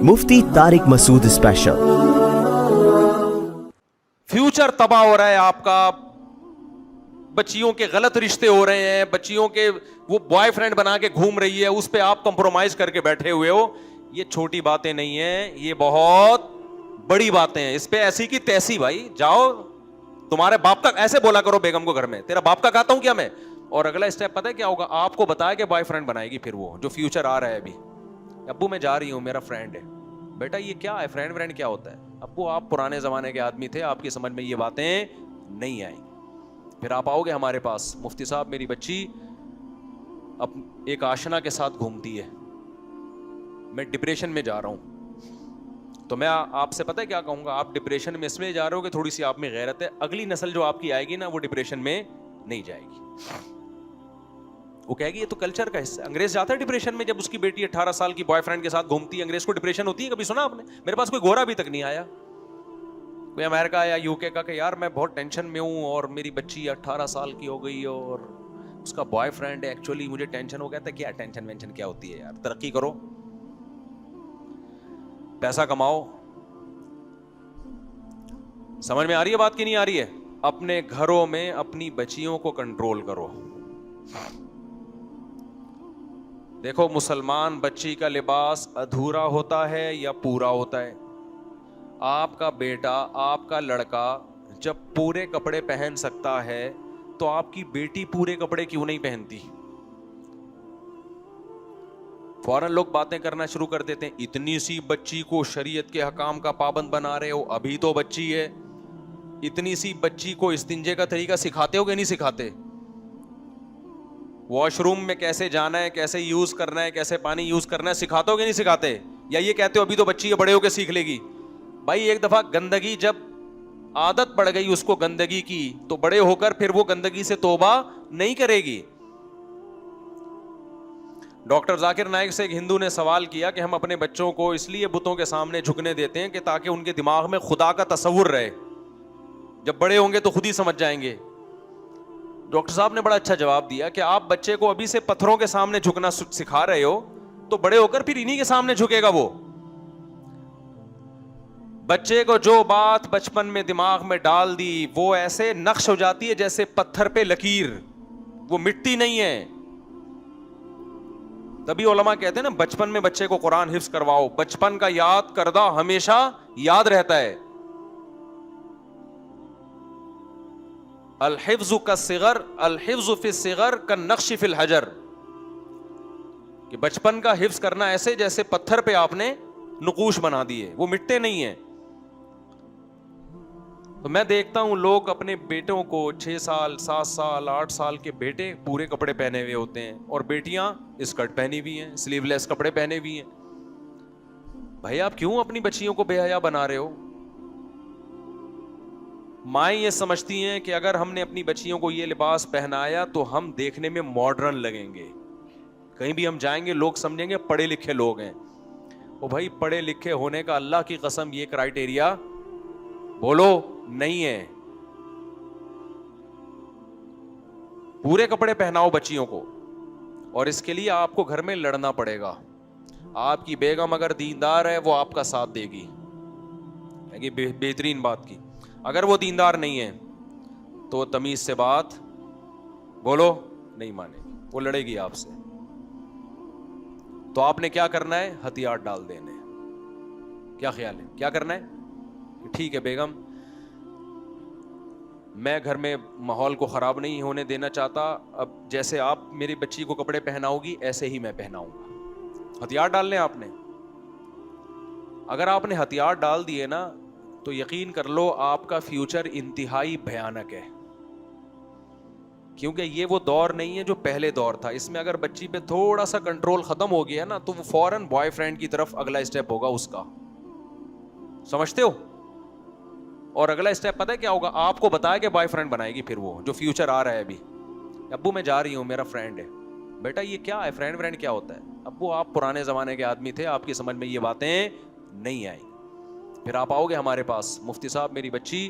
मुफ्ती Tariq Masood special. Future तबाह हो रहा है आपका, बच्चियों के गलत रिश्ते हो रहे हैं, बच्चियों के वो बॉयफ्रेंड बना के घूम रही है, उस पे आप कंप्रोमाइज करके बैठे हुए हो। ये छोटी बातें नहीं है, ये बहुत बड़ी बातें हैं। इस पे ऐसी की तैसी भाई जाओ, तुम्हारे बाप का ऐसे बोला करो बेगम को घर में, तेरा बाप का कहता हूं क्या मैं। और अगला स्टेप पता है क्या होगा, आपको बताया कि बॉयफ्रेंड बनाएगी फिर वो जो फ्यूचर आ रहा है अभी। अब्बू मैं जा रही हूं, मेरा फ्रेंड है। बेटा ये क्या है, फ्रेंड व्रेंड क्या होता है? अब्बू आप पुराने जमाने के आदमी थे, आपकी समझ में ये बातें नहीं आएंगी। फिर आप आओगे हमारे पास, मुफ्ती साहब मेरी बच्ची अब एक आशना के साथ घूमती है, मैं डिप्रेशन में जा रहा हूं। तो मैं आपसे पता है क्या कहूंगा, आप डिप्रेशन में इसलिए जा रहे हो कि थोड़ी सी आप में गैरत है, अगली नस्ल जो आपकी आएगी ना वो डिप्रेशन में नहीं जाएगी। वो कहेगी ये तो कल्चर का हिस्सा। अंग्रेज जाता है डिप्रेशन में जब उसकी बेटी 18 साल की बॉयफ्रेंड के साथ घूमती है। अंग्रेज को डिप्रेशन होती है, कभी सुना आपने? मेरे पास कोई गोरा अभी तक नहीं आया, कोई अमेरिका या यूके का कि यार मैं बहुत टेंशन में हूं और मेरी बच्ची 18 साल की हो गई और उसका बॉयफ्रेंड है, एक्चुअली मुझे टेंशन हो गया था। क्या टेंशन वेंशन क्या होती है यार, तरक्की करो, पैसा कमाओ। समझ में आ रही है बात की नहीं आ रही है? अपने घरों में अपनी बच्चियों को कंट्रोल करो। देखो मुसलमान बच्ची का लिबास अधूरा होता है या पूरा होता है? आपका बेटा, आपका लड़का जब पूरे कपड़े पहन सकता है तो आपकी बेटी पूरे कपड़े क्यों नहीं पहनती? फौरन लोग बातें करना शुरू कर देते हैं, इतनी सी बच्ची को शरीयत के हकाम का पाबंद बना रहे हो, अभी तो बच्ची है। इतनी सी बच्ची को इस्तिंजे का तरीका सिखाते हो कि नहीं सिखाते? वॉशरूम में कैसे जाना है, कैसे यूज करना है, कैसे पानी यूज करना है, सिखाते हो कि नहीं सिखाते? या ये कहते हो अभी तो बच्ची है, बड़े होकर सीख लेगी? भाई एक दफा गंदगी जब आदत पड़ गई उसको गंदगी की, तो बड़े होकर फिर वो गंदगी से तौबा नहीं करेगी। डॉक्टर जाकिर नाइक से एक हिंदू ने सवाल किया कि हम अपने बच्चों को इसलिए बुतों के सामने झुकने देते हैं कि ताकि उनके दिमाग में खुदा का तस्वुर रहे, जब बड़े होंगे तो खुद ही समझ जाएंगे। डॉक्टर साहब ने बड़ा अच्छा जवाब दिया कि आप बच्चे को अभी से पत्थरों के सामने झुकना सिखा रहे हो, तो बड़े होकर फिर इन्हीं के सामने झुकेगा वो। बच्चे को जो बात बचपन में दिमाग में डाल दी वो ऐसे नक्श हो जाती है जैसे पत्थर पे लकीर, वो मिटती नहीं है। तभी उलमा कहते हैं ना, बचपन में बच्चे को कुरान हिफ्ज करवाओ, बचपन का याद करदा हमेशा याद रहता है। अल-हिफ्ज़ु कस्सिग़र, अल-हिफ्ज़ु फ़िस्सिग़र कन्नक़्शि फ़िल हजर, कि बचपन का हिफ्ज करना ऐसे जैसे पत्थर पे आपने नुकूश बना दिए, वो मिटते नहीं है। तो मैं देखता हूं लोग अपने बेटों को 6 साल 7 साल 8 साल के बेटे पूरे कपड़े पहने हुए होते हैं और बेटियां स्कर्ट पहनी हुई हैं, स्लीवलेस कपड़े पहने हुई हैं। भाई आप क्यों अपनी बच्चियों को बेहया बना रहे हो? माएँ ये समझती हैं कि अगर हमने अपनी बच्चियों को ये लिबास पहनाया तो हम देखने में मॉडर्न लगेंगे, कहीं भी हम जाएंगे लोग समझेंगे पढ़े लिखे लोग हैं। ओ भाई पढ़े लिखे होने का अल्लाह की कसम ये क्राइटेरिया बोलो नहीं है। पूरे कपड़े पहनाओ बच्चियों को, और इसके लिए आपको घर में लड़ना पड़ेगा। आपकी बेगम अगर दीनदार है वो आपका साथ देगी, बेहतरीन बात की। अगर वो दीनदार नहीं है तो तमीज से बात बोलो, नहीं मानेगी, वो लड़ेगी आपसे। तो आपने क्या करना है? हथियार डाल देने। क्या ख्याल है, क्या करना है? ठीक है बेगम, मैं घर में माहौल को खराब नहीं होने देना चाहता, अब जैसे आप मेरी बच्ची को कपड़े पहनाओगी ऐसे ही मैं पहनाऊंगा। हथियार डालने आपने। अगर आपने हथियार डाल दिए ना तो यकीन कर लो आपका फ्यूचर इंतहाई भयानक है, क्योंकि ये वो दौर नहीं है जो पहले दौर था। इसमें अगर बच्ची पे थोड़ा सा कंट्रोल खत्म हो गया ना तो वो फौरन बॉयफ्रेंड की तरफ अगला स्टेप होगा उसका, समझते हो? और अगला स्टेप पता है क्या होगा? आपको बताया कि बॉयफ्रेंड बनाएगी फिर वो जो फ्यूचर आ रहा है अभी। अब्बू मैं जा रही हूं, मेरा फ्रेंड है। बेटा ये क्या है, फ्रेंड व्रेंड क्या होता है? अब्बू आप पुराने जमाने के आदमी थे, आपकी समझ में ये बातें नहीं आई। फिर आप आओगे हमारे पास, मुफ्ती साहब मेरी बच्ची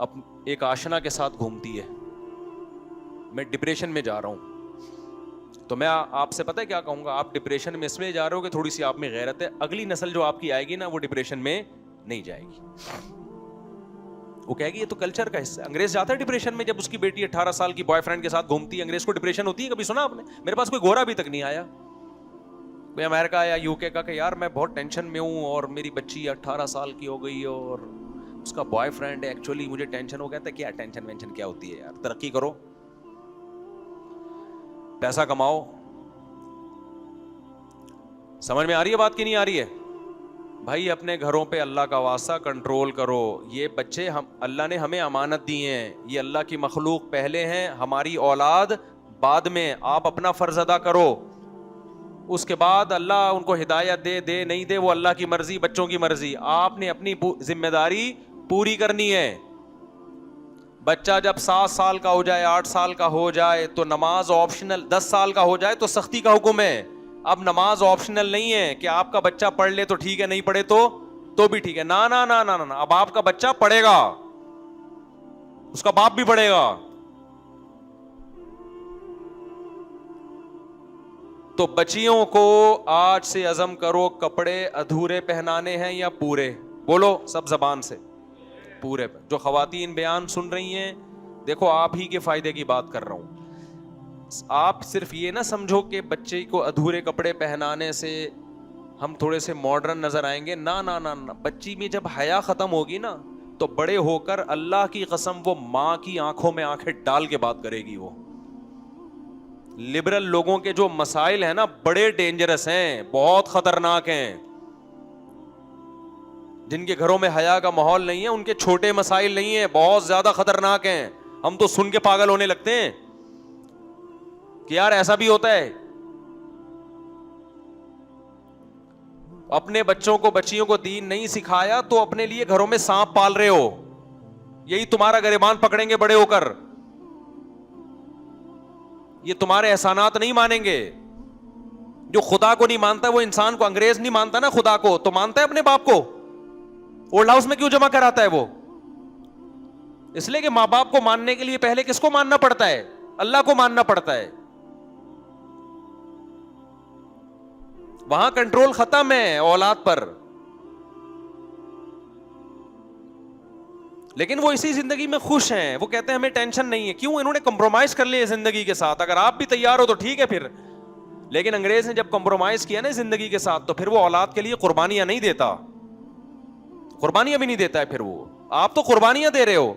अब एक आशना के साथ घूमती है, मैं डिप्रेशन में जा रहा हूं। تو میں آپ سے پتہ ہے کیا کہوں گا, آپ ڈپریشن میں اس لیے جا رہے ہو کہ تھوڑی سی آپ میں غیرت ہے. اگلی نسل جو آپ کی آئے گی نا, وہ ڈپریشن میں نہیں جائے گی. وہ کہے گی یہ تو کلچر کا حصہ ہے. انگریز جاتا ہے ڈپریشن میں جب اس کی بیٹی 18 سال کی بوائے فرینڈ کے ساتھ گھومتی ہے. انگریز کو ڈپریشن ہوتی ہے, کبھی سنا آپ نے؟ میرے پاس کوئی گورا ابھی تک نہیں آیا, کوئی امریکہ یا یو کے کا کہ یار میں بہت ٹینشن میں ہوں اور میری بچی 18 سال کی ہو گئی اور اس کا بوائے فرینڈ ہے, ایکچولی مجھے ٹینشن ہو گیا تھا. کیا ٹینشن وینشن کیا ہوتی ہے یار, ترقی کرو, پیسہ کماؤ. سمجھ میں آ رہی ہے بات کی نہیں آ رہی ہے؟ بھائی اپنے گھروں پہ اللہ کا واسطہ کنٹرول کرو. یہ بچے اللہ نے ہمیں امانت دی ہیں, یہ اللہ کی مخلوق پہلے ہیں, ہماری اولاد بعد میں. آپ اپنا فرض ادا کرو, اس کے بعد اللہ ان کو ہدایت دے نہیں دے وہ اللہ کی مرضی, بچوں کی مرضی. آپ نے اپنی ذمہ داری پوری کرنی ہے. بچہ جب 7 سال کا ہو جائے, 8 سال کا ہو جائے تو نماز آپشنل, 10 سال کا ہو جائے تو سختی کا حکم ہے. اب نماز آپشنل نہیں ہے کہ آپ کا بچہ پڑھ لے تو ٹھیک ہے, نہیں پڑھے تو بھی ٹھیک ہے. نا نا نا نا نا, اب آپ کا بچہ پڑھے گا, اس کا باپ بھی پڑھے گا. تو بچیوں کو آج سے عزم کرو, کپڑے ادھورے پہنانے ہیں یا پورے؟ بولو سب زبان سے, پورے. جو خواتین بیان سن رہی ہیں, دیکھو آپ ہی کے فائدے کی بات کر رہا ہوں. آپ صرف یہ نہ سمجھو کہ بچے کو ادھورے کپڑے پہنانے سے ہم تھوڑے سے ماڈرن نظر آئیں گے. نا نا نا نا, بچی میں جب حیا ختم ہوگی نا تو بڑے ہو کر اللہ کی قسم وہ ماں کی آنکھوں میں آنکھیں ڈال کے بات کرے گی. وہ لبرل لوگوں کے جو مسائل ہیں نا بڑے ڈینجرس ہیں, بہت خطرناک ہیں. جن کے گھروں میں حیا کا ماحول نہیں ہے ان کے چھوٹے مسائل نہیں ہیں, بہت زیادہ خطرناک ہیں. ہم تو سن کے پاگل ہونے لگتے ہیں کہ یار ایسا بھی ہوتا ہے. اپنے بچوں کو بچیوں کو دین نہیں سکھایا تو اپنے لیے گھروں میں سانپ پال رہے ہو, یہی تمہارا گریبان پکڑیں گے بڑے ہو کر. یہ تمہارے احسانات نہیں مانیں گے. جو خدا کو نہیں مانتا وہ انسان کو, انگریز نہیں مانتا نا خدا کو, تو مانتا ہے اپنے باپ کو. اولڈ ہاؤس میں کیوں جمع کراتا ہے وہ؟ اس لیے کہ ماں باپ کو ماننے کے لیے پہلے کس کو ماننا پڑتا ہے؟ اللہ کو ماننا پڑتا ہے. وہاں کنٹرول ختم ہے اولاد پر. لیکن وہ اسی زندگی میں خوش ہیں, وہ کہتے ہیں ہمیں ٹینشن نہیں ہے. کیوں؟ انہوں نے کمپرومائز کر لیا زندگی کے ساتھ. اگر آپ بھی تیار ہو تو ٹھیک ہے پھر, لیکن انگریز نے جب کمپرومائز کیا نا زندگی کے ساتھ تو پھر وہ اولاد کے لیے قربانیاں نہیں دیتا, قربانیاں بھی نہیں دیتا ہے پھر وہ. آپ تو قربانیاں دے رہے ہو.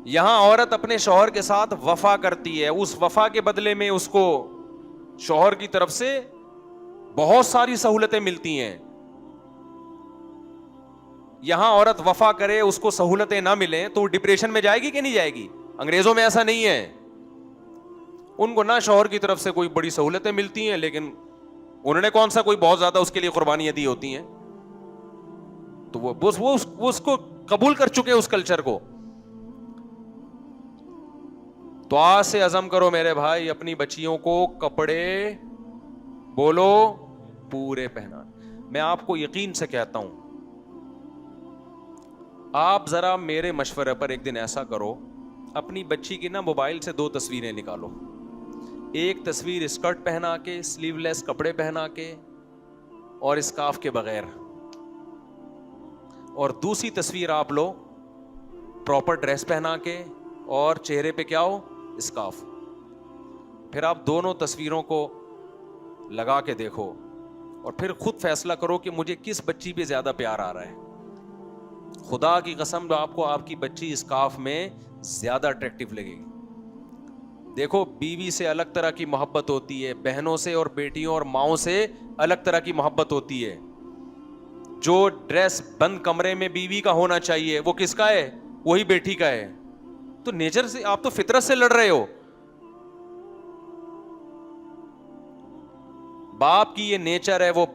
یہاں عورت اپنے شوہر کے ساتھ وفا کرتی ہے, اس وفا کے بدلے میں اس کو شوہر کی طرف سے بہت ساری سہولتیں ملتی ہیں. یہاں عورت وفا کرے, اس کو سہولتیں نہ ملیں تو وہ ڈپریشن میں جائے گی کہ نہیں جائے گی؟ انگریزوں میں ایسا نہیں ہے. ان کو نہ شوہر کی طرف سے کوئی بڑی سہولتیں ملتی ہیں, لیکن انہوں نے کون سا کوئی بہت زیادہ اس کے لیے قربانیاں دی ہوتی ہیں. تو وہ اس کو قبول کر چکے اس کلچر کو. تو آج سے عزم کرو میرے بھائی, اپنی بچیوں کو کپڑے بولو پورے پہنا. میں آپ کو یقین سے کہتا ہوں, آپ ذرا میرے مشورے پر ایک دن ایسا کرو, اپنی بچی کی نا موبائل سے 2 تصویریں نکالو. ایک تصویر اسکرٹ پہنا کے, سلیو لیس کپڑے پہنا کے اور اسکارف کے بغیر, اور دوسری تصویر آپ لو پراپر ڈریس پہنا کے اور چہرے پہ کیا ہو, اسکارف. پھر آپ دونوں تصویروں کو لگا کے دیکھو اور پھر خود فیصلہ کرو کہ مجھے کس بچی پہ زیادہ پیار آ رہا ہے. خدا کی قسم آپ کو آپ کی بچی اسکارف میں زیادہ اٹریکٹیو لگے گی. دیکھو بیوی سے الگ طرح کی محبت ہوتی ہے, بہنوں سے اور بیٹیوں اور ماؤں سے الگ طرح کی محبت ہوتی ہے. جو ڈریس بند کمرے میں بیوی کا ہونا چاہیے وہ کس کا ہے؟ وہی بیٹی کا ہے. تو نیچر سے آپ تو فطرت سے لڑ رہے ہو. باپ کی یہ نیچر ہے, وہ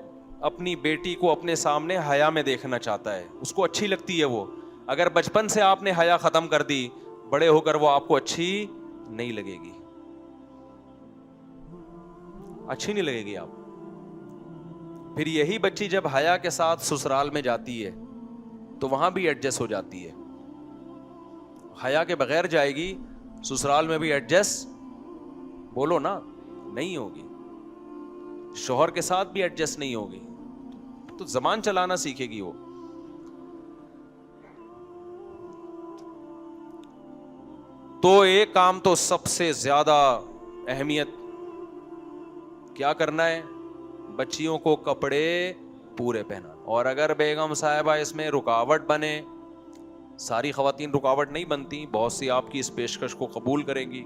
اپنی بیٹی کو اپنے سامنے حیا میں دیکھنا چاہتا ہے, اس کو اچھی لگتی ہے وہ. اگر بچپن سے آپ نے حیا ختم کر دی, بڑے ہو کر وہ آپ کو اچھی نہیں لگے گی, اچھی نہیں لگے گی آپ. پھر یہی بچی جب حیا کے ساتھ سسرال میں جاتی ہے تو وہاں بھی ایڈجسٹ ہو جاتی ہے. حیا کے بغیر جائے گی ससुराल में भी एडजस्ट बोलो ना नहीं होगी, शौहर के साथ भी एडजस्ट नहीं होगी, तो जबान चलाना सीखेगी वो। तो एक काम तो सबसे ज्यादा अहमियत क्या करना है, बच्चियों को कपड़े पूरे पहना। और अगर बेगम साहिबा इसमें रुकावट बने, सारी खवातीन रुकावट नहीं बनती, बहुत सी आपकी इस पेशकश को कबूल करेंगी,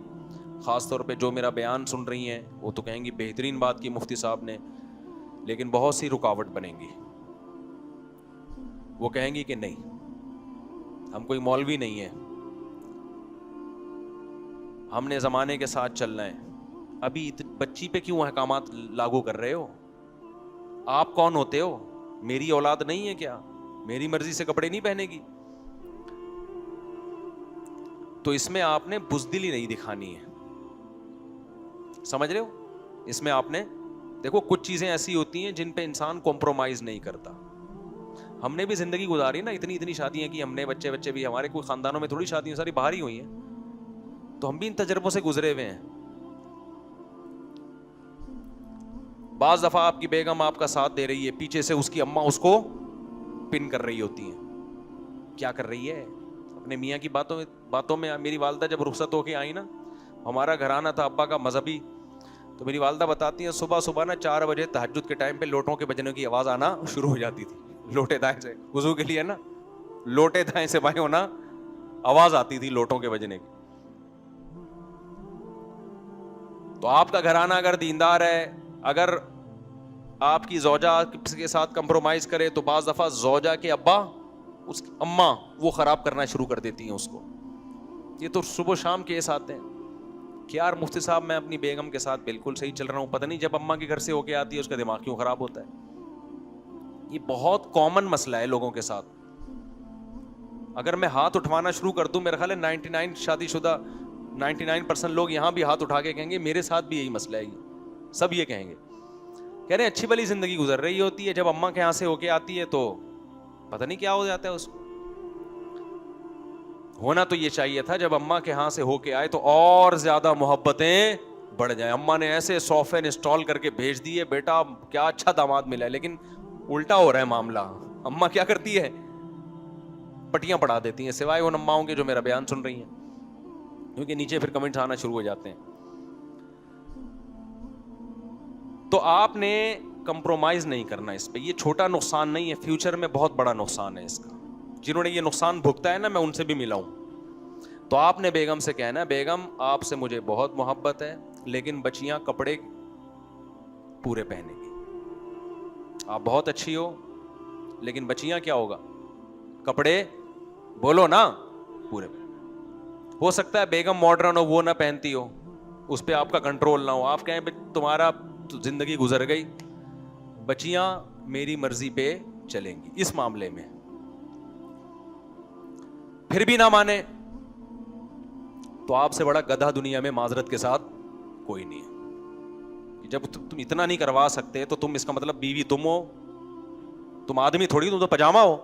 ख़ास तौर पे जो मेरा बयान सुन रही हैं वो तो कहेंगी बेहतरीन बात की मुफ्ती साहब ने, लेकिन बहुत सी रुकावट बनेंगी। वो कहेंगी कि नहीं, हम कोई मौलवी नहीं है, हमने ज़माने के साथ चलना है। अभी बच्ची पे क्यों अहकामात लागू कर रहे हो? आप कौन होते हो? मेरी औलाद नहीं है क्या? मेरी मर्जी से कपड़े नहीं पहनेगी? तो इसमें आपने बुज़दिली नहीं दिखानी है, समझ रहे हो? इसमें आपने देखो, कुछ चीजें ऐसी होती हैं जिन पे इंसान कॉम्प्रोमाइज नहीं करता। हमने भी जिंदगी गुजारी ना, इतनी इतनी शादियां की हमने, बच्चे भी हमारे कोई खानदानों में थोड़ी शादियां सारी बाहर ही हुई हैं, तो हम भी इन तजर्बों से गुजरे हुए हैं। बाज दफा आपकी बेगम आपका साथ दे रही है, पीछे से उसकी अम्मा उसको पिन कर रही होती है। क्या कर रही है? अपने मियाँ की बातों में मेरी वालदा जब रुखसत होके आई ना, हमारा घराना था अब्बा का मजहबी, तो मेरी वालदा बताती हैं सुबह सुबह ना 4 बजे तहज्जुद के टाइम पे लोटों के बजने की आवाज़ आना शुरू हो जाती थी। लोटे दाएं से वुज़ू के लिए ना, लोटे दाएं से बाएं होना, आवाज़ आती थी लोटों के बजने की। तो आपका घराना अगर दीनदार है, अगर आपकी ज़ौजा के साथ कंप्रोमाइज़ करे, तो बाज़ दफ़ा ज़ौजा के अब्बा, उसकी अम्मा, वो ख़राब करना शुरू कर देती हैं उसको। ये तो सुबह शाम केस आते हैं कि यार मुफ्ती साहब मैं अपनी बेगम के साथ बिल्कुल सही चल रहा हूँ, पता नहीं जब अम्मा के घर से होके आती है उसका दिमाग क्यों ख़राब होता है। ये बहुत कॉमन मसला है लोगों के साथ। अगर मैं हाथ उठवाना शुरू कर दूं, मेरा ख्याल है 99 शादीशुदा 99% लोग यहाँ भी हाथ उठा के कहेंगे मेरे साथ भी यही मसला है। सब ये कहेंगे, कह रहे हैं अच्छी भली जिंदगी गुजर रही होती है, जब अम्मा के यहाँ से होके आती है तो पता नहीं क्या हो जाता है उसको। होना तो ये चाहिए था जब अम्मा के यहाँ से होके आए तो और ज्यादा मोहब्बतें बढ़ जाए। अम्मा ने ऐसे सॉफ्टवेयर इंस्टॉल करके भेज दिए, बेटा क्या अच्छा दामाद मिला है, लेकिन उल्टा हो रहा है मामला। अम्मा क्या करती है? पटियां पढ़ा देती हैं, सिवाय उन अम्माओं के जो मेरा बयान सुन रही हैं, क्योंकि नीचे फिर कमेंट्स आना शुरू हो जाते हैं। तो आपने कंप्रोमाइज नहीं करना इस पे। ये छोटा नुकसान नहीं है, फ्यूचर में बहुत बड़ा नुकसान है इसका। जिन्होंने ये नुकसान भुगता है ना, मैं उनसे भी मिला हूं। तो आपने बेगम से कहना है, बेगम आपसे मुझे बहुत मोहब्बत है, लेकिन बच्चियां कपड़े पूरे पहनेगी। आप बहुत अच्छी हो, लेकिन बच्चियां क्या होगा? कपड़े बोलो ना पूरे। हो सकता है बेगम मॉडर्न हो, वो ना पहनती हो, उस पर आपका कंट्रोल ना हो, आप कहें तुम्हारा तो जिंदगी गुजर गई, बच्चियां मेरी मर्जी पे चलेंगी। इस मामले में फिर भी ना माने तो आपसे बड़ा गधा दुनिया में माजरत के साथ कोई नहीं है। जब तुम इतना नहीं करवा सकते तो तुम, इसका मतलब बीवी तुम हो, तुम आदमी थोड़ी, तुम तो पजामा हो।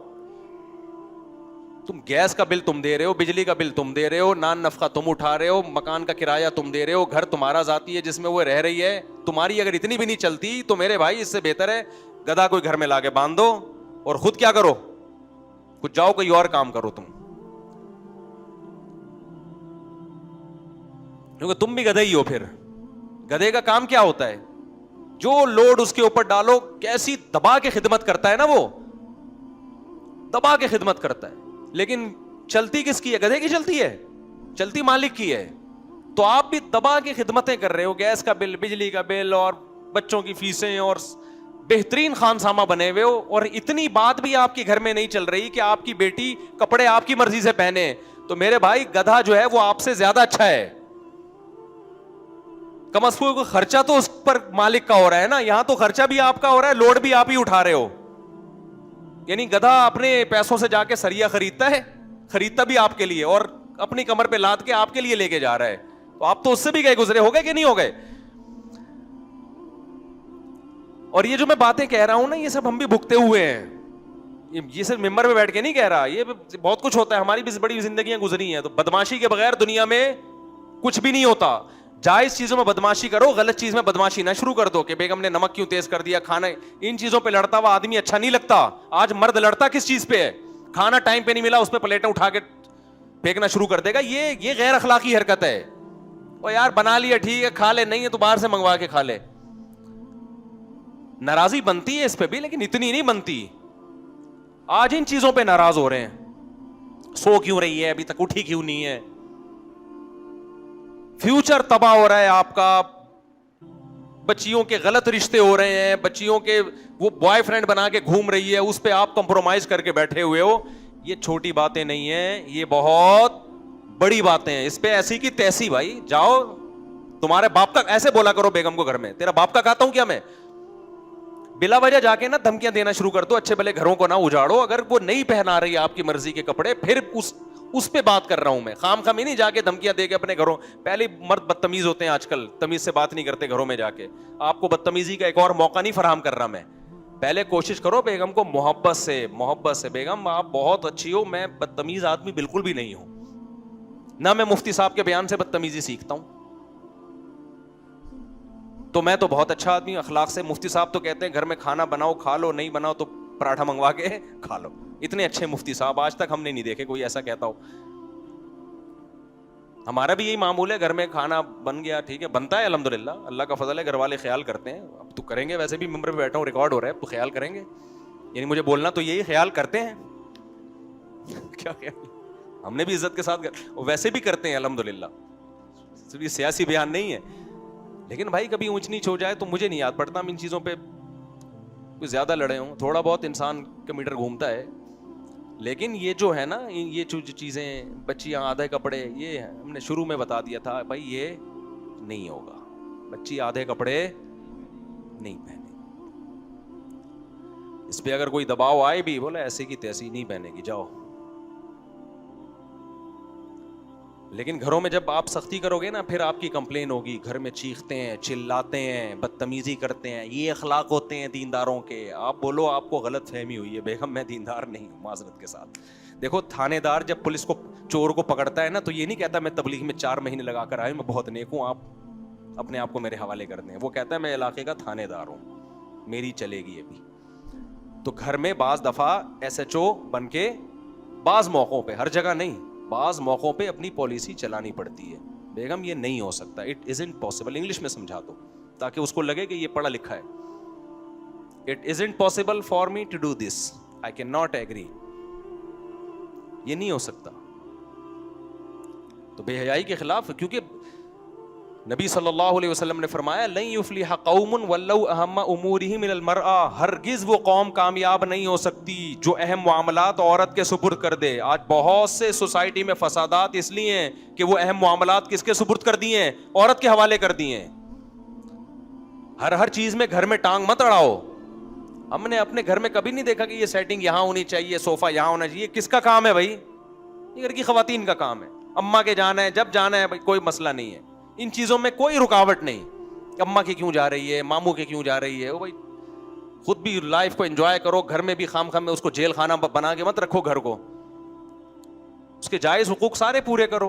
तुम गैस का बिल तुम दे रहे हो, बिजली का बिल तुम दे रहे हो, नान नफका तुम उठा रहे हो, मकान का किराया तुम दे रहे हो, घर तुम्हारा जाती है जिसमें वो रह रही है। तुम्हारी अगर इतनी भी नहीं चलती तो मेरे भाई इससे बेहतर है गधा कोई घर में लाके बांध दो और खुद क्या करो, कुछ जाओ कोई और काम करो तुम, क्योंकि तुम भी गधे ही हो। फिर गधे का काम क्या होता है? जो लोड उसके ऊपर डालो, कैसी दबा के खिदमत करता है ना, वो दबा के खिदमत करता है। लेकिन चलती किसकी है? गधे की चलती है? चलती मालिक की है। तो आप भी दबा के खिदमतें कर रहे हो, गैस का बिल, बिजली का बिल और बच्चों की फीसें, और बेहतरीन खानसामा बने हुए हो, और इतनी बात भी आपके घर में नहीं चल रही कि आपकी बेटी कपड़े आपकी मर्जी से पहने। तो मेरे भाई गधा जो है वो आपसे ज्यादा अच्छा है। कम अज कम खर्चा तो उस पर मालिक का हो रहा है ना, यहां तो खर्चा भी आपका हो रहा है, लोड भी आप ही उठा रहे हो। यानी गधा अपने पैसों से जाके सरिया खरीदता है, खरीदता भी आपके लिए, और अपनी कमर पे लाद के आपके लिए लेके जा रहा है। तो आप तो उससे भी गए गुजरे हो गए कि नहीं हो गए? और ये जो मैं बातें कह रहा हूं ना, ये सब हम भी भुगते हुए हैं। ये सिर्फ मिंबर पे बैठ के नहीं कह रहा, ये बहुत कुछ होता है, हमारी भी बड़ी जिंदगियां गुजरी हैं। तो बदमाशी के बगैर दुनिया में कुछ भी नहीं होता। जायज चीजों में बदमाशी करो, गलत चीज में बदमाशी ना शुरू कर दो कि बेगम ने नमक क्यों तेज कर दिया, खाना। इन चीजों पे लड़ता हुआ आदमी अच्छा नहीं लगता। आज मर्द लड़ता किस चीज पे है? खाना टाइम पे नहीं मिला, उस पे प्लेटें उठा के फेंकना शुरू कर देगा। ये गैर अखलाकी हरकत है। और यार बना लिया ठीक है, खा ले, नहीं है तो बाहर से मंगवा के खा ले। नाराजगी बनती है इस पे भी, लेकिन इतनी नहीं बनती। आज इन चीजों पे नाराज हो रहे हैं। सो क्यों रही है, अभी तक उठी क्यों नहीं है? फ्यूचर तबाह हो रहा है आपका। बच्चियों के गलत रिश्ते हो रहे हैं, बच्चियों के वो बॉयफ्रेंड बना के घूम रही है, उस पे आप कंप्रोमाइज करके बैठे हुए हो। ये छोटी बातें नहीं है, ये बहुत बड़ी बातें हैं। इस पे ऐसी की तैसी भाई। जाओ तुम्हारे बाप का ऐसे बोला करो बेगम को घर में, तेरा बाप का कहता हूं क्या मैं? बिला वजह जाके ना धमकियां देना शुरू कर दो। अच्छे भले घरों को ना उजाड़ो। अगर वो नहीं पहना रही आपकी मर्जी के कपड़े, फिर उस पे बात कर रहा हूं मैं। खाम खामी नहीं जाके धमकियां दे के अपने घरों। पहले मर्द बदतमीज होते हैं आजकल, तमीज से बात नहीं करते घरों में जाके। आपको बदतमीजी का एक और मौका नहीं फराहम कर रहा मैं। पहले कोशिश करो बेगम को मोहब्बत से, बेगम आप बहुत अच्छी हो, मैं बदतमीज आदमी बिल्कुल भी नहीं हूं ना, मैं मुफ्ती साहब के बयान से बदतमीजी सीखता हूं। तो मैं तो बहुत अच्छा आदमी हूं अखलाक से। मुफ्ती साहब तो कहते हैं घर में खाना बनाओ खा लो, नहीं बनाओ तो पराठा मंगवा के खा लो। इतने अच्छे मुफ्ती साहब आज तक हमने नहीं देखे कोई ऐसा कहता हो। हमारा भी यही मामूल है, घर में खाना बन गया ठीक है, बनता है अल्हम्दुलिल्लाह, अल्लाह का फजल है, घर वाले ख्याल करते हैं। अब तो करेंगे, वैसे भी मेंबर पे बैठा हूं, रिकॉर्ड हो रहा है, अब तो ख्याल करेंगे। यानी मुझे बोलना तो यही, ख्याल करते हैं क्या ख्याल? हमने भी इज्जत के साथ वैसे भी करते हैं अल्हम्दुलिल्लाह, सिर्फ ये सियासी बयान नहीं है। लेकिन भाई कभी ऊंच नीच हो जाए तो मुझे नहीं याद पड़ता हम इन चीज़ों पे कुछ ज़्यादा लड़े हों। थोड़ा बहुत इंसान का मीटर घूमता है, लेकिन ये जो है ना, ये जो चीज़ें, बच्चियाँ आधे कपड़े, ये हमने शुरू में बता दिया था भाई ये नहीं होगा। बच्ची आधे कपड़े नहीं पहने। इस पे अगर कोई दबाव आए भी, बोले ऐसे की तैसी नहीं पहनेगी, जाओ। लेकिन घरों में जब आप सख्ती करोगे ना, फिर आपकी कंप्लेन होगी। घर में चीखते हैं, चिल्लाते हैं, बदतमीजी करते हैं। ये अखलाक होते हैं दीनदारों के। आप बोलो आपको गलत फहमी हुई है, बेगम मैं दीनदार नहीं हूँ माजरत के साथ। देखो थानेदार जब पुलिस को चोर को पकड़ता है ना, तो ये नहीं कहता मैं तबलीग में 4 महीने लगा कर आया, मैं बहुत नेक हूँ, आप अपने आप को मेरे हवाले कर दें। वो कहता है मैं इलाके का थानेदार हूँ, मेरी चलेगी ये भी। तो घर में बाज दफा SHO बन के, बाज मौकों पे, हर जगह नहीं, बाज मौकों पे अपनी पॉलिसी चलानी पड़ती है। बेगम ये नहीं हो सकता, इट इजंट पॉसिबल। इंग्लिश में समझा दो ताकि उसको लगे कि ये पढ़ा लिखा है। It isn't possible for me to do this, I can not agree. ये नहीं हो सकता। तो बेहयाई के खिलाफ, क्योंकि नबी सल्लल्लाहु अलैहि वसल्लम ने फरमाया लन युफ्लिह कौमुन वल्लौ अहम्मा उमूरिहिम मिनल मरआ, हरगिज वो कौम कामयाब नहीं हो सकती जो अहम मामलात औरत के सुपुर्द कर दे। आज बहुत से सोसाइटी में फसादात इसलिए हैं कि वो अहम मामलात किसके सुपुर्द कर दिए हैं? औरत के हवाले कर दिए हैं। हर चीज में घर में टांग मत अड़ाओ। हमने अपने घर में कभी नहीं देखा कि ये सेटिंग यहां होनी चाहिए, सोफा यहां होना चाहिए। किसका काम है भाई? ये घर की खवातीन का काम है। अम्मा के जाना है जब जाना है भाई, कोई मसला नहीं है। इन चीजों में कोई रुकावट नहीं। अम्मा की क्यों जा रही है, मामू के क्यों जा रही है? वो भाई खुद भी लाइफ को एंजॉय करो। घर में भी खाम में उसको जेल खाना बना के मत रखो घर को। उसके जायज हुकूक सारे पूरे करो।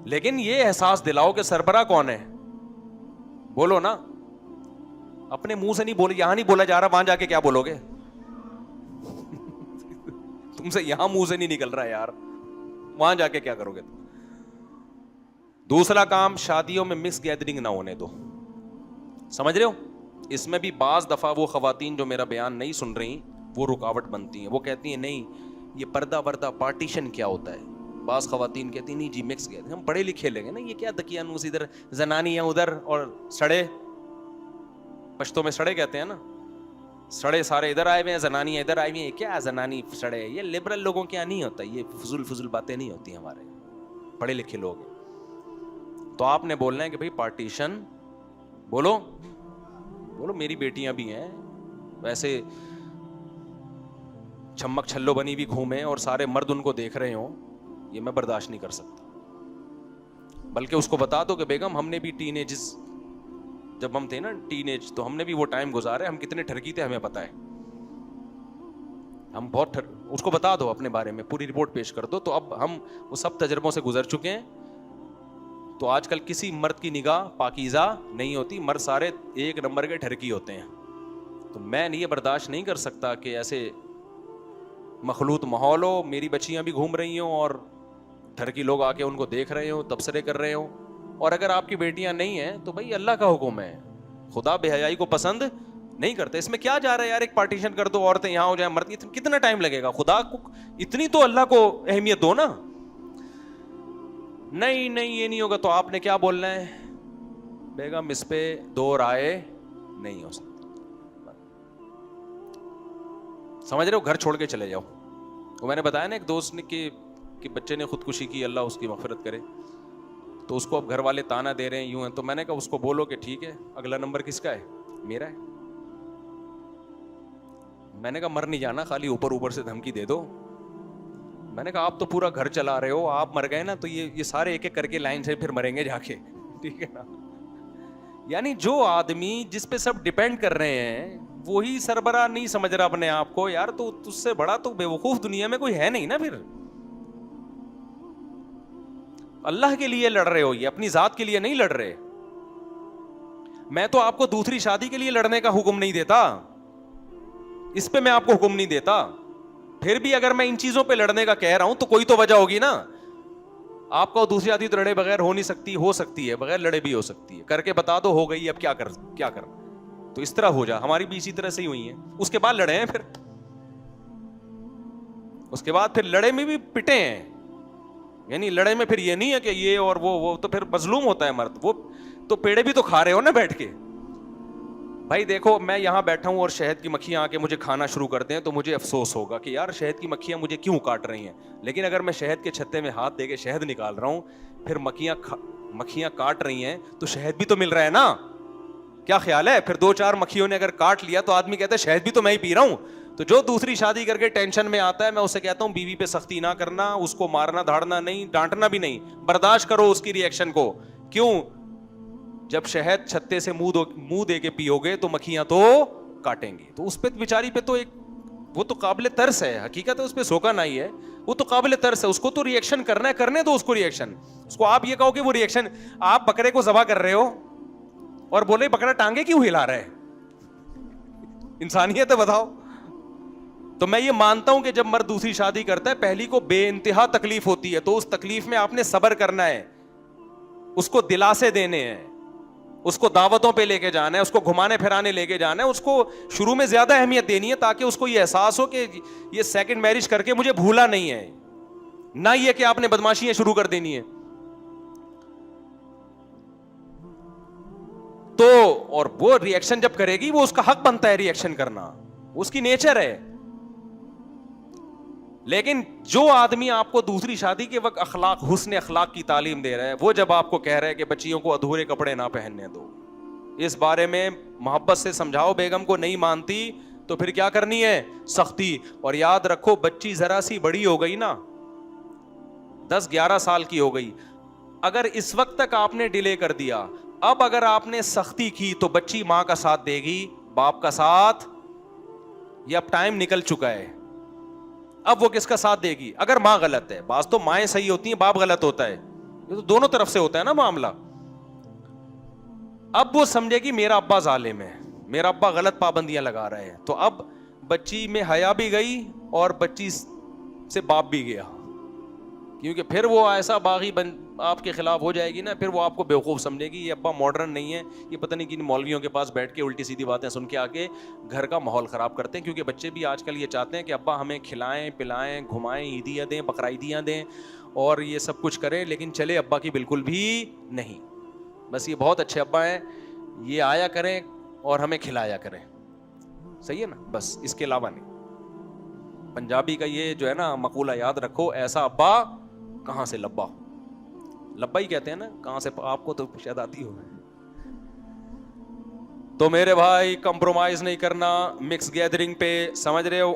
लेकिन ये एहसास दिलाओ कि सरबरा कौन है, बोलो ना। अपने मुंह से नहीं बोले, यहां नहीं बोला जा रहा, वहां जाके क्या बोलोगे? तुमसे यहां मुंह से नहीं निकल रहा यार, वहां जाके क्या करोगे तुम? दूसरा काम, शादियों में मिक्स गैदरिंग ना होने दो। समझ रहे हो? इसमें भी बाज दफा वो खवातीन जो मेरा बयान नहीं सुन रही, वो रुकावट बनती हैं। वो कहती हैं नहीं ये पर्दा वर्दा पार्टीशन क्या होता है। बाज खवातीन कहती नहीं जी मिक्स गैदरिंग, हम पढ़े लिखे लेंगे ना, ये क्या दकियानूस इधर जनानी है उधर, और सड़े, पश्तो में सड़े कहते हैं ना, सड़े सारे इधर आए हुए हैं, जनानी इधर आई हुई है। क्या जनानी सड़े, ये लिबरल लोगों के यहाँ नहीं होता, ये फुजुल बातें नहीं होती, हमारे पढ़े लिखे लोग हैं। तो आपने बोलना है कि भाई पार्टीशन, बोलो बोलो। मेरी बेटियां भी हैं वैसे छम्मक छल्लो बनी भी घूमे और सारे मर्द उनको देख रहे हो, ये मैं बर्दाश्त नहीं कर सकता। बल्कि उसको बता दो कि बेगम हमने भी टीनेज, जब हम थे ना टीनेज, तो हमने भी वो टाइम गुजारे, हम कितने ठरकी थे हमें पता है। हम बहुत اس کو بتا دو اپنے بارے میں, پوری رپورٹ پیش کر دو. تو اب ہم وہ سب تجربوں سے گزر چکے ہیں. تو آج کل کسی مرد کی نگاہ پاکیزہ نہیں ہوتی, مرد سارے ایک نمبر کے ٹھرکی ہوتے ہیں. تو میں یہ برداشت نہیں کر سکتا کہ ایسے مخلوط ماحول ہو, میری بچیاں بھی گھوم رہی ہوں اور ٹھرکی لوگ آ کے ان کو دیکھ رہے ہوں, تبصرے کر رہے ہوں. اور اگر آپ کی بیٹیاں نہیں ہیں تو بھائی اللہ کا حکم ہے, خدا بے حیائی کو پسند نہیں کرتے. اس میں کیا جا رہا ہے یار, ایک پارٹیشن کر دو, عورتیں یہاں ہو جائیں مرد, کتنا ٹائم لگے گا؟ خدا کو اتنی تو اللہ کو اہمیت دو نا. نہیں یہ نہیں ہوگا. تو آپ نے کیا بولنا ہے بیگم, اس پہ دو رائے نہیں ہو سکتی. سمجھ رہے ہو, گھر چھوڑ کے چلے جاؤ. وہ میں نے بتایا نا ایک دوست نے کہ بچے نے خودکشی کی, اللہ اس کی مغفرت کرے. تو اس کو اب گھر والے تانا دے رہے ہیں, یوں ہیں. تو میں نے کہا اس کو بولو کہ ٹھیک ہے, اگلا نمبر کس کا ہے؟ میرا ہے. میں نے کہا مر نہیں جانا, خالی اوپر سے دھمکی دے دو. میں نے کہا آپ تو پورا گھر چلا رہے ہو, آپ مر گئے نا تو یہ سارے ایک ایک کر کے لائن سے پھر مریں گے جا کے, ٹھیک ہے نا. یعنی جو آدمی جس پہ سب ڈیپینڈ کر رہے ہیں وہی سربراہ نہیں سمجھ رہا اپنے آپ کو یار, تو اس سے بڑا تو بیوقوف دنیا میں کوئی ہے نہیں نا. پھر اللہ کے لیے لڑ رہے ہو, یہ اپنی ذات کے لیے نہیں لڑ رہے. میں تو آپ کو دوسری شادی کے لیے لڑنے کا حکم نہیں دیتا, اس پہ میں آپ کو حکم نہیں دیتا. پھر بھی اگر میں ان چیزوں پہ لڑنے کا کہہ رہا ہوں تو کوئی تو وجہ ہوگی نا. آپ کو دوسری شادی تو لڑے بغیر ہو نہیں سکتی, ہو سکتی ہے بغیر لڑے بھی ہو سکتی ہے. کر کے بتا دو ہو گئی, اب کیا کر. تو اس طرح ہو جا, ہماری بھی اسی طرح سے ہی ہوئی ہیں. اس کے بعد لڑے ہیں, پھر اس کے بعد پھر لڑے میں بھی پٹے ہیں. یعنی لڑے میں پھر یہ نہیں ہے کہ یہ اور وہ تو پھر مظلوم ہوتا ہے مرد. وہ تو پیڑے بھی تو کھا رہے ہو نا بیٹھ کے. بھائی دیکھو, میں یہاں بیٹھا ہوں اور شہد کی مکھیاں آ کے مجھے کھانا شروع کر دیں تو مجھے افسوس ہوگا کہ یار شہد کی مکھیاں مجھے کیوں کاٹ رہی ہیں. لیکن اگر میں شہد کے چھتے میں ہاتھ دے کے شہد نکال رہا ہوں, پھر مکھیاں کاٹ رہی ہیں تو شہد بھی تو مل رہا ہے نا. کیا خیال ہے؟ پھر 2-4 مکھیوں نے اگر کاٹ لیا تو آدمی کہتا ہے شہد بھی تو میں ہی پی رہا ہوں. تو جو دوسری شادی کر کے ٹینشن میں آتا ہے, میں اسے کہتا ہوں بیوی پہ سختی نہ کرنا, اس کو مارنا دھاڑنا نہیں, ڈانٹنا بھی نہیں, برداشت کرو اس کی ری ایکشن کو. کیوں؟ جب شہد چھتے سے منہ دے کے پیو گے تو مکھیاں تو کاٹیں گی. تو اس پہ بیچاری پہ تو وہ تو قابل ترس ہے, حقیقت ہے اس پہ سوکا نہیں ہے, وہ تو قابل ترس ہے. اس کو تو ری ایکشن کرنا ہے, کرنے دو اس کو ری ایکشن. اس کو آپ یہ کہو کہ وہ ری ایکشن, آپ بکرے کو ذبح کر رہے ہو اور بولے بکرا ٹانگے کیوں ہلا رہا ہے, انسانیت ہے بتاؤ. تو میں یہ مانتا ہوں کہ جب مرد دوسری شادی کرتا ہے پہلی کو بے انتہا تکلیف ہوتی ہے, تو اس تکلیف میں آپ نے صبر کرنا ہے, اس کو دلاسے دینے ہیں, اس کو دعوتوں پہ لے کے جانا ہے, اس کو گھمانے پھرانے لے کے جانا ہے, اس کو شروع میں زیادہ اہمیت دینی ہے تاکہ اس کو یہ احساس ہو کہ یہ سیکنڈ میرج کر کے مجھے بھولا نہیں ہے. نہ یہ کہ آپ نے بدماشیاں شروع کر دینی ہے. تو اور وہ ری ایکشن جب کرے گی, وہ اس کا حق بنتا ہے ری ایکشن کرنا, اس کی نیچر ہے. لیکن جو آدمی آپ کو دوسری شادی کے وقت حسن اخلاق کی تعلیم دے رہا ہے, وہ جب آپ کو کہہ رہا ہے کہ بچیوں کو ادھورے کپڑے نہ پہننے دو, اس بارے میں محبت سے سمجھاؤ بیگم کو, نہیں مانتی تو پھر کیا کرنی ہے, سختی. اور یاد رکھو بچی ذرا سی بڑی ہو گئی نا, 10-11 سال کی ہو گئی, اگر اس وقت تک آپ نے ڈیلے کر دیا, اب اگر آپ نے سختی کی تو بچی ماں کا ساتھ دے گی, باپ کا ساتھ, یہ اب ٹائم نکل چکا ہے. اب وہ کس کا ساتھ دے گی؟ اگر ماں غلط ہے. بعض تو مائیں صحیح ہوتی ہیں, باپ غلط ہوتا ہے, یہ تو دونوں طرف سے ہوتا ہے نا معاملہ. اب وہ سمجھے گی میرا ابا ظالم ہے, میرا ابا غلط پابندیاں لگا رہا ہے. تو اب بچی میں حیا بھی گئی اور بچی سے باپ بھی گیا, کیونکہ پھر وہ ایسا باغی آپ کے خلاف ہو جائے گی نا, پھر وہ آپ کو بیوقوف سمجھے گی, یہ ابا ماڈرن نہیں ہے, یہ پتہ نہیں کن مولویوں کے پاس بیٹھ کے الٹی سیدھی باتیں سن کے آ کے گھر کا ماحول خراب کرتے ہیں. کیونکہ بچے بھی آج کل یہ چاہتے ہیں کہ ابا ہمیں کھلائیں پلائیں گھمائیں, عیدیاں دیں بقرعیدیاں دیں اور یہ سب کچھ کریں, لیکن چلے ابا کی بالکل بھی نہیں. بس یہ بہت اچھے ابا ہیں, یہ آیا کریں اور ہمیں کھلایا کریں, صحیح ہے نا, بس اس کے علاوہ نہیں. پنجابی کا یہ جو ہے نا مقولہ یاد رکھو, ایسا ابا کہاں سے لبا, لبا ہی کہتے ہیں نا, کہاں سے, آپ کو تو شاید آتی ہو. تو میرے بھائی کمپرومائز نہیں کرنا مکس گیدرنگ پہ, سمجھ رہے ہو.